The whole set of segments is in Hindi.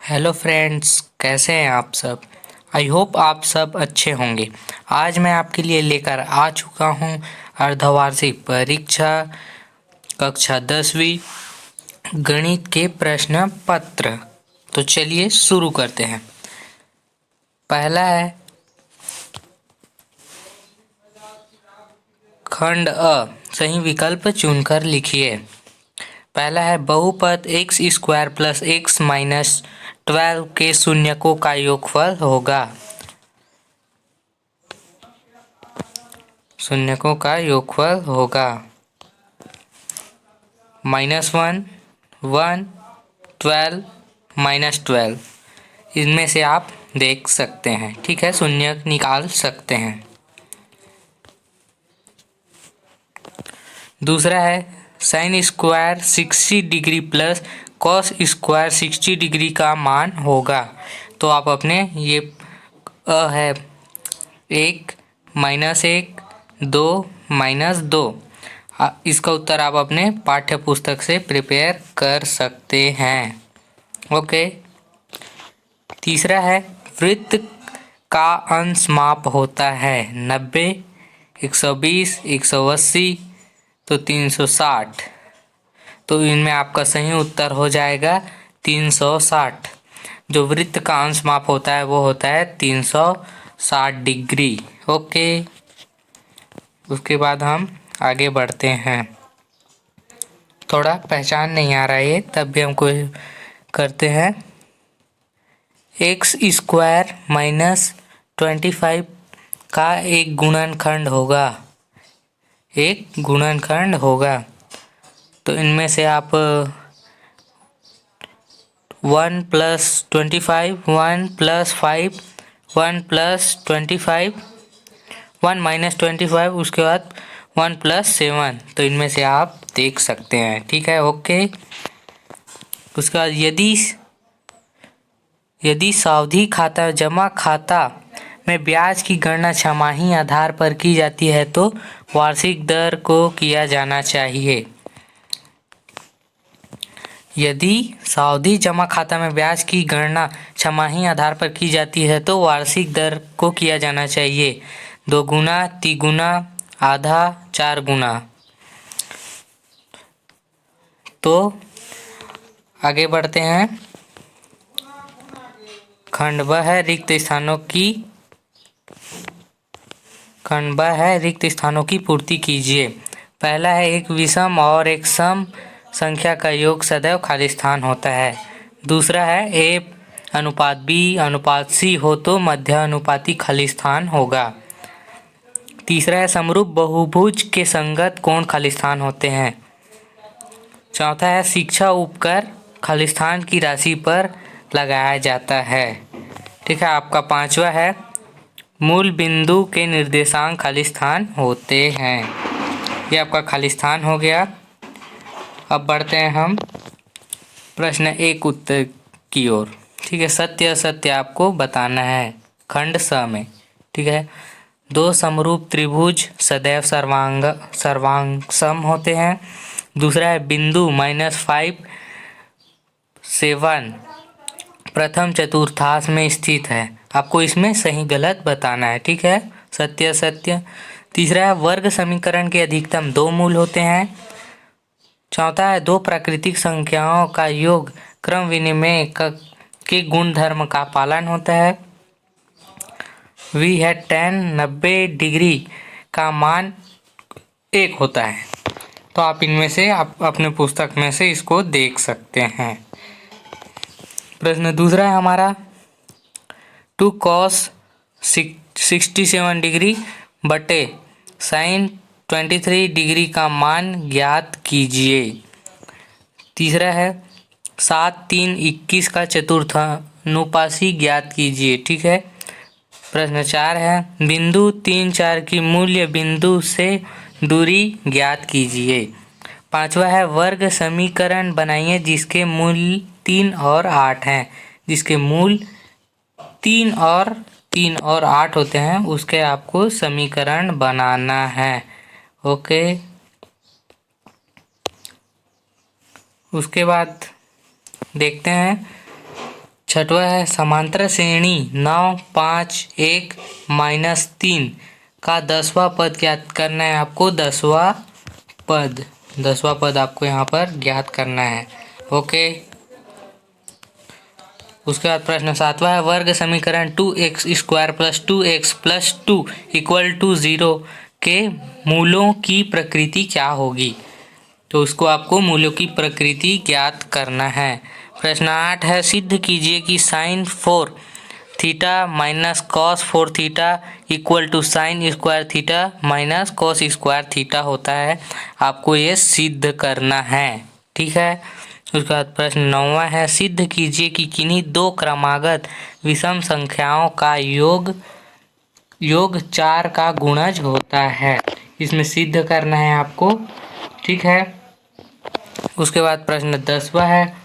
हेलो फ्रेंड्स, कैसे हैं आप सब। आई होप आप सब अच्छे होंगे। आज मैं आपके लिए लेकर आ चुका हूं अर्धवार्षिक परीक्षा कक्षा 10वीं गणित के प्रश्न पत्र। तो चलिए शुरू करते हैं। पहला है खंड अ। सही विकल्प चुनकर लिखिए। पहला है बहुपद x square plus x minus 12 के शून्यकों का योगफल होगा। शून्यकों का योगफल होगा -1, 1, 12, -12। इनमें से आप देख सकते हैं, ठीक है, शून्य निकाल सकते हैं। दूसरा है sine square 60 degree plus cos square 60 degree का मान होगा। तो आप अपने ये है 1, -1, 2, -2, इसका उत्तर आप अपने पाठ्य पुस्तक से प्रिपेयर कर सकते हैं। ओके। तीसरा है वृत्त का अंश माप होता है 90, 120, 180 तो 360। तो इनमें आपका सही उत्तर हो जाएगा 360। जो वृत्त का अंश माप होता है वो होता है 360 डिग्री। ओके। उसके बाद हम आगे बढ़ते हैं। थोड़ा पहचान नहीं आ रहा है तब भी हमको करते हैं। एक्स स्क्वायर -25 का एक गुणनखंड होगा। तो इनमें से आप 1 + 25, 1 + 5, 1 + 25, 1 - 25, उसके बाद 1 + 7। तो इनमें से आप देख सकते हैं, ठीक है। ओके। उसके बाद यदि सावधि खाता जमा खाता में ब्याज की गणना छमाही आधार पर की जाती है तो वार्षिक दर को किया जाना चाहिए। यदि सावधि जमा खाता में ब्याज की गणना छमाही आधार पर की जाती है तो वार्षिक दर को किया जाना चाहिए 2 गुना, 3 गुना, आधा, 4 गुना। तो आगे बढ़ते हैं। खंड ब है रिक्त स्थानों की पूर्ति कीजिए। पहला है एक विषम और एक सम संख्या का योग सदैव खाली स्थान होता है। दूसरा है A:B:C हो तो मध्य अनुपाती खाली स्थान होगा। तीसरा है समरूप बहुभुज के संगत कोण खाली स्थान होते हैं। चौथा है शिक्षा उपकर खाली स्थान की राशि पर लगाया जाता है, ठीक है। आपका पांचवा है मूल बिंदु के निर्देशांक खाली स्थान होते हैं। ये आपका खाली स्थान हो गया। अब बढ़ते हैं हम प्रश्न 1 उत्तर की ओर, ठीक है। सत्य असत्य आपको बताना है खंड स में, ठीक है। 2 समरूप त्रिभुज सदैव सर्वांग होते हैं। दूसरा है बिंदु -5, 7 प्रथम चतुर्थांश में स्थित है। आपको इसमें सही गलत बताना है, ठीक है। सत्य सत्य। तीसरा है वर्ग समीकरण के अधिकतम 2 मूल होते हैं। चौथा है 2 प्राकृतिक संख्याओं का योग क्रम विनिमय के गुणधर्म का पालन होता है। V है tan 90 डिग्री का मान 1 होता है। तो आप इनमें से आप अपने पुस्तक में से इसको देख सकते हैं। प्रश्न दूसरा है हमारा 2 cos 67 डिग्री बटे sin 23 डिग्री का मान ज्ञात कीजिए। तीसरा है 7, 3, 21 का चतुर्थानुपाती ज्ञात कीजिए, ठीक है। प्रश्न 4 है बिंदु 3, 4 की मूल्य बिंदु से दूरी ज्ञात कीजिए। पांचवा है वर्ग समीकरण बनाइए जिसके मूल 3 और 8 हैं। जिसके मूल 3 और 8 होते हैं उसके आपको समीकरण बनाना है। ओके। उसके बाद देखते हैं छठवा है समांतर श्रेणी 9, 5, 1, -3 का 10वां पद ज्ञात करना है आपको। 10वां पद आपको यहाँ पर ज्ञात करना है। ओके। उसके बाद प्रश्न 7वां है वर्ग समीकरण 2x² + 2x + 2 = 0 के मूलों की प्रकृति क्या होगी। तो उसको आपको मूलों की प्रकृति ज्ञात करना है। प्रश्न 8 है सिद्ध कीजिए कि sin4 theta minus cos 4 theta = sin square theta minus cos square theta होता है। आपको ये सिद्ध करना है। ठीक है। उसके बाद प्रश्न 9वां है सिद्ध कीजिए कि किन्हीं दो क्रमागत विषम संख्याओं का योग 4 का गुणज होता है। इसमें सिद्ध करना है आपको। ठीक है। उसके बाद प्रश्न 10वां है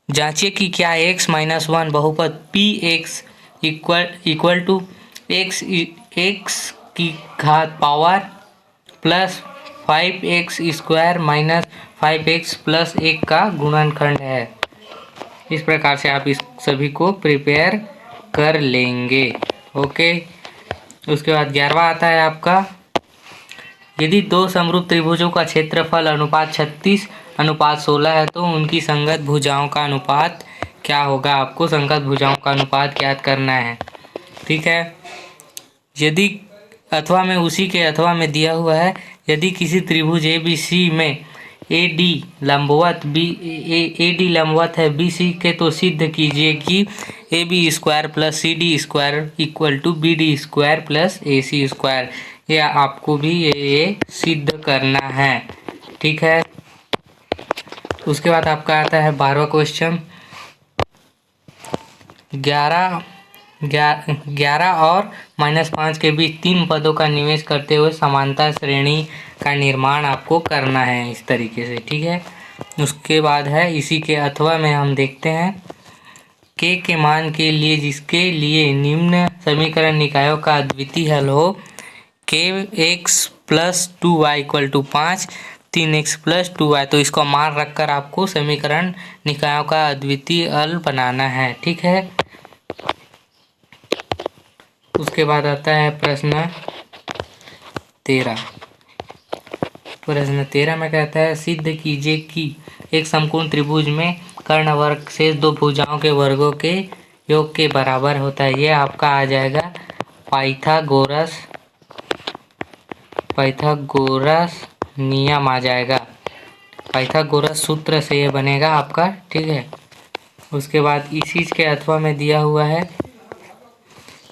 जांचिए कि क्या x - 1 बहुपद px इक्वल टू x की घात power plus 5x² minus 5x plus 1 का गुणनखंड है। इस प्रकार से आप इस सभी को प्रिपेयर कर लेंगे। ओके। उसके बाद 11वां आता है आपका यदि दो समरूप त्रिभुजों का क्षेत्रफल अनुपात 36:16 है तो उनकी संगत भुजाओं का अनुपात क्या होगा। आपको संगत भुजाओं का अनुपात ज्ञात करना है। ठीक है। यदि अथवा में उसी के अथवा में दिया हुआ है यदि किसी त्रिभुज ABC में AD लंबवत है BC के तो सिद्ध कीजिए कि AB² + CD² = BD² + AC²। ये आपको भी ये सिद्ध करना है। ठीक है। उसके बाद आपका आता है 12वां क्वेश्चन 11 और -5 के बीच 3 पदों का निवेश करते हुए समांतर श्रेणी का निर्माण आपको करना है इस तरीके से। ठीक है। उसके बाद है इसी के अथवा में हम देखते हैं k के मान के लिए जिसके लिए निम्न समीकरण निकायों का अद्वितीय हल हो kx + 2y = 5 3x + 2y। तो इसको मान रखकर आपको समीकरण निकायों का अद्वितीय हल बनाना है। ठीक है। उसके बाद आता है प्रश्न 13। प्रश्न 13 में कहता है सिद्ध कीजिए कि एक समकोण त्रिभुज में कर्ण वर्ग से दो भुजाओं के वर्गों के योग के बराबर होता है। ये आपका आ जाएगा पाइथागोरस नियम आ जाएगा। पाइथागोरस सूत्र से ये बनेगा आपका। ठीक है। उसके बाद इसी के अथवा में दिया हुआ है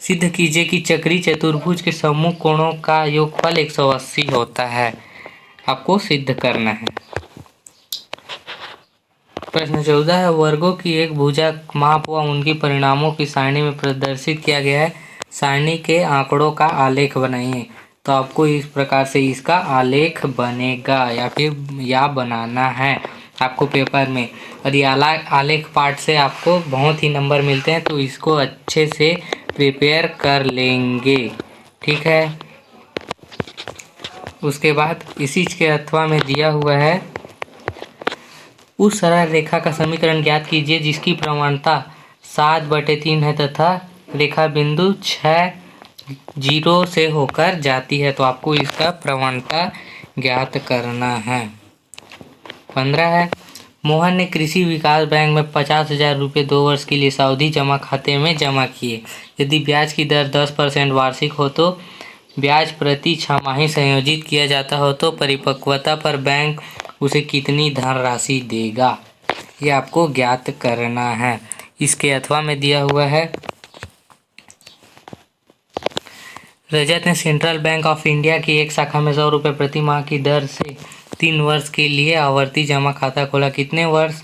सिद्ध कीजिए कि चक्रीय चतुर्भुज के सम्मुख कोणों का योगफल 180 होता है। आपको सिद्ध करना है। प्रश्न 14 है वर्गों की एक भुजा माप व उनकी परिणामों की सारणी में प्रदर्शित किया गया है। सारणी के आंकड़ों का आलेख बनाइए। तो आपको इस प्रकार से इसका आलेख बनेगा या बनाना है आपको पेपर में। और ये आलेख पार्ट से आपको बहुत ही नंबर मिलते हैं तो इसको अच्छे से प्रिपेयर कर लेंगे। ठीक है। उसके बाद इसी के अथवा में दिया हुआ है उस सरल रेखा का समीकरण ज्ञात कीजिए जिसकी प्रवणता 7/3 है तथा रेखा बिंदु 6 0 से होकर जाती है। तो आपको इसका प्रवणता ज्ञात करना है। 15 है मोहन ने कृषि विकास बैंक में 50,000 रुपये 2 वर्ष के लिए सावधि जमा खाते में जमा किए। यदि ब्याज की दर 10% वार्षिक हो तो ब्याज प्रति छमाही संयोजित किया जाता हो तो परिपक्वता पर बैंक उसे कितनी धनराशि देगा। ये आपको ज्ञात करना है। इसके अथवा में दिया हुआ है रजत ने सेंट्रल बैंक ऑफ इंडिया की एक शाखा में 100 रुपये प्रति माह की दर से 3 वर्ष के लिए आवर्ती जमा खाता खोला। कितने वर्ष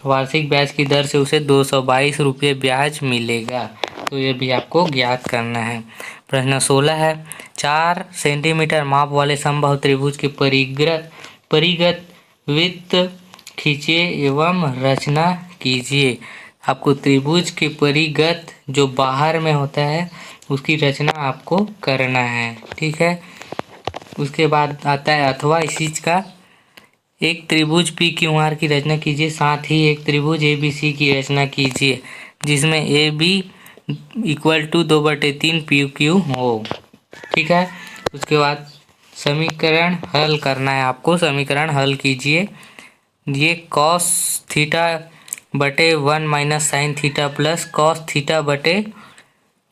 वार्षिक ब्याज की दर से उसे 222 रुपये ब्याज मिलेगा। तो ये भी आपको ज्ञात करना है। प्रश्न 16 है 4 सेंटीमीटर माप वाले समबाहु त्रिभुज के परिगत वृत्त खींचिए एवं रचना कीजिए। आपको त्रिभुज के परिगत जो बाहर में होता है उसकी रचना आपको करना है। ठीक है। उसके बाद आता है अथवा इस चीज का एक त्रिभुज PQR की रचना कीजिए साथ ही एक त्रिभुज ABC की रचना कीजिए। जिसमें A B equal to 2/3 P Q हो। ठीक है, उसके बाद समीकरण हल करना है आपको। समीकरण हल कीजिए। ये कॉस थीटा बटे 1 minus sine theta plus cos theta बटे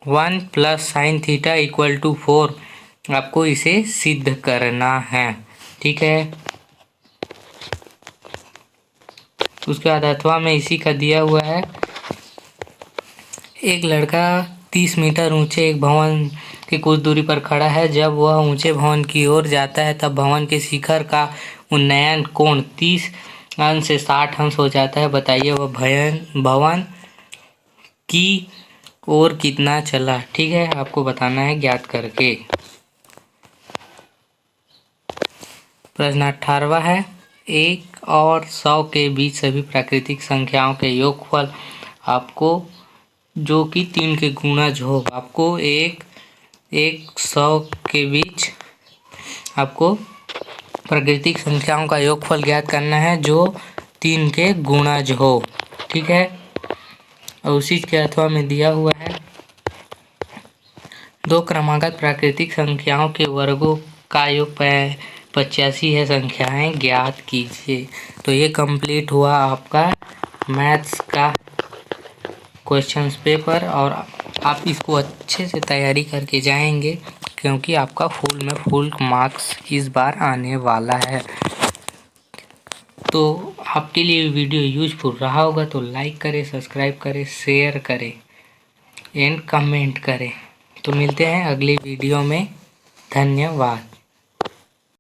1 plus sine theta equal to 4 आपको इसे सिद्ध करना है। ठीक है, उसके बाद अथवा में इसी का दिया हुआ है। एक लड़का 30 मीटर ऊंचे एक भवन की कुछ दूरी पर खड़ा है। जब वह ऊंचे भवन की ओर जाता है तब भवन के शिखर का उन्नयन कोण 30 अंश से 60 अंश हो जाता है। बताइए वह भवन की ओर कितना चला। ठीक है, आपको बताना है ज्ञात करके। प्रश्न 18वां है, 1 और 100 के बीच सभी प्राकृतिक संख्याओं के योगफल आपको जो कि 3 के गुणज हो। आपको 100 के बीच आपको प्राकृतिक संख्याओं का योगफल ज्ञात करना है जो 3 के गुणज हो। ठीक है, और उसी के अथवा में दिया हुआ है 2 क्रमागत प्राकृतिक संख्याओं के वर्गों का योग 85 है। संख्याएं ज्ञात कीजिए। तो ये कंप्लीट हुआ आपका मैथ्स का क्वेश्चंस पेपर, और आप इसको अच्छे से तैयारी करके जाएंगे क्योंकि आपका फुल में फुल मार्क्स इस बार आने वाला है। तो आपके लिए वीडियो यूजफुल रहा होगा तो लाइक करें, सब्सक्राइब करें, शेयर करें एंड कमेंट करें। तो मिलते हैं अगली वीडियो में। धन्यवाद।